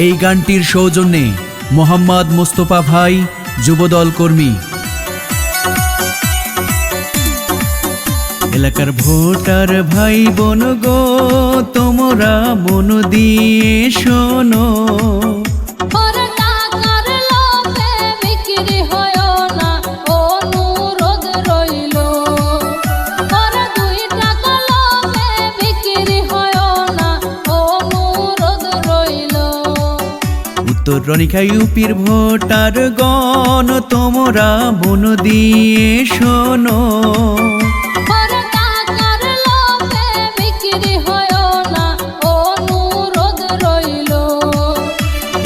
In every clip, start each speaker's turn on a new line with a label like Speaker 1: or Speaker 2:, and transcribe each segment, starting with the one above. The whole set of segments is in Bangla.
Speaker 1: এই গানটির সৌজন্যে মোহাম্মদ মোস্তফা ভাই, যুবদল কর্মী। এলাকার ভোটার ভাই বোন গো, তোমরা মন দিয়ে শোনো, রনিখা ইউপির ভোটার গণ, তোমরা মন দিয়ে শোনো,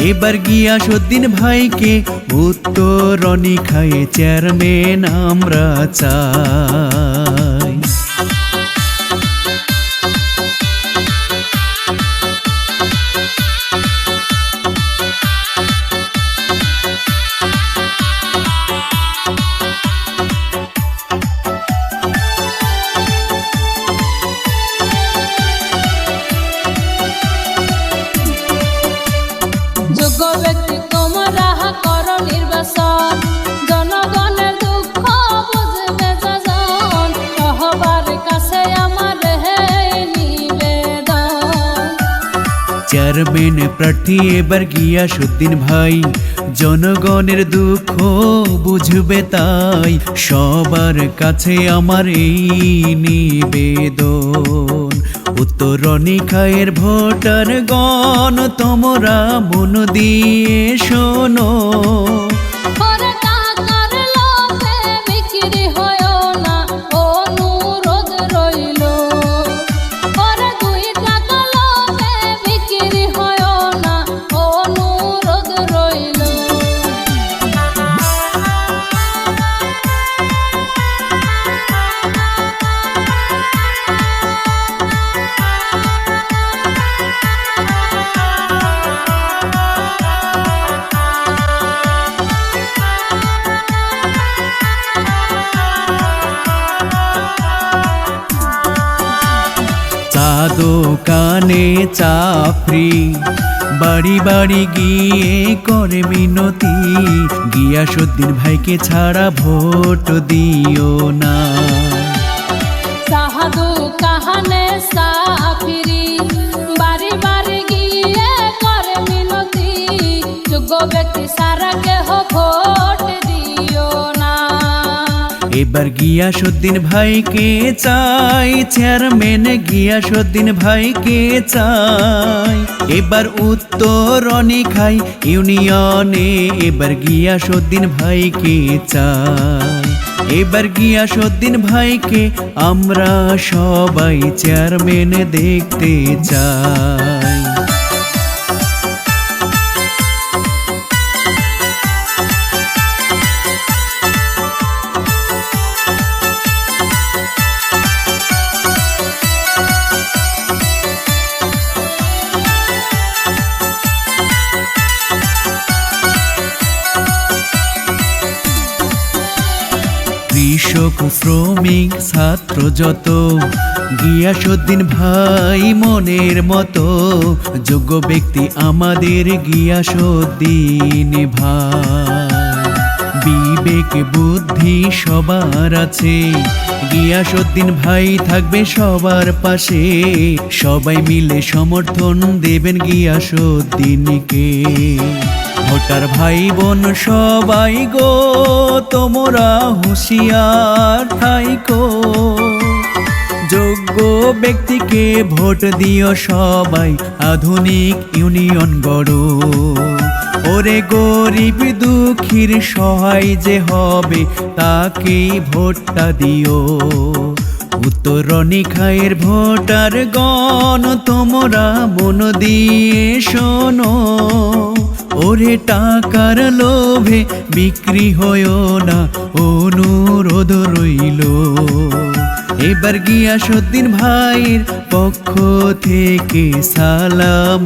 Speaker 1: এবার গিয়াসউদ্দিন ভাইকে উত্তর রনিখায় চেয়ারম্যান আমরা চাই।
Speaker 2: যোগ্য ব্যক্তি তোমরা করো নির্বাচন, জনগণের দুঃখ বুঝবে যজন, সবার কাছে আমার নিবেদন।
Speaker 1: চেয়ারম্যান প্রার্থী এবার গিয়াসউদ্দিন ভাই, জনগণের দুঃখ বুঝবে তাই, সবার কাছে আমার এই নিবেদন। উত্তর রনিখায়ের ভোটার গণ, তোমরা মন দিয়ে শোনো, দোকানে চাপরি, বাড়ি বাড়ি গিয়ে করে মিনতি, গিয়াসউদ্দিন ভাইকে ছাড়া ভোট দিও না।
Speaker 2: দোকানে চাপরি, বাড়ি বাড়ি গিয়ে করে মিনতি, যোগ্য ব্যক্তি সারা কেহ ভোট দিও না।
Speaker 1: এবার গিয়াসউদ্দিন ভাইকে চাই, চেয়ারম্যান গিয়াসউদ্দিন ভাইকে চাই, এবার উত্তর রনিখাই ইউনিয়নে, এবার গিয়াসউদ্দিন ভাইকে চাই, এবার গিয়াসউদ্দিন ভাইকে আমরা সবাই চেয়ারম্যান দেখতে চাই। কৃষক, শ্রমিক, ছাত্র যত, গিয়াসউদ্দিন ভাই মনের মতো, যোগ্য ব্যক্তি আমাদের গিয়াসউদ্দিন ভাই। বিবেক বুদ্ধি সবার আছে, গিয়াসউদ্দিন ভাই থাকবে সবার পাশে, সবাই মিলে সমর্থন দেবেন গিয়াসউদ্দিনকে। ভোটার ভাই বোন সবাই গো, তোমরা হুঁশিয়ার থাইকো, যোগ্য ব্যক্তিকে ভোট দিও সবাই, আধুনিক ইউনিয়ন গড়ো। ওরে গরিব দুঃখীর সহায় যে হবে, তাকেই ভোটটা দিও। উত্তর রনিখায়ের ভোটার গণ, তোমরা মন দিয়ে শোনো, ওরে টাকার লোভে বিক্রি হয়ো না, অনুরোধ রইল। এবার গিয়াসউদ্দিন ভাইয়ের পক্ষ থেকে সালাম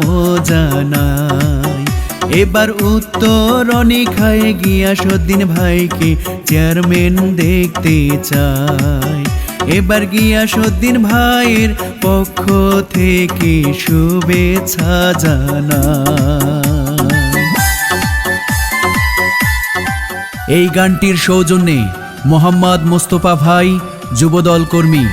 Speaker 1: জানাই, এবার উত্তর রনিখায় গিয়াসউদ্দিন ভাইকে চেয়ারম্যান দেখতে চাই। এবার গিয়াসউদ্দিন ভাইয়ের পক্ষ থেকে শুভেচ্ছা জানাই। এই গানটির সৌজন্যে মোহাম্মদ মোস্তফা ভাই যুবদল কর্মী।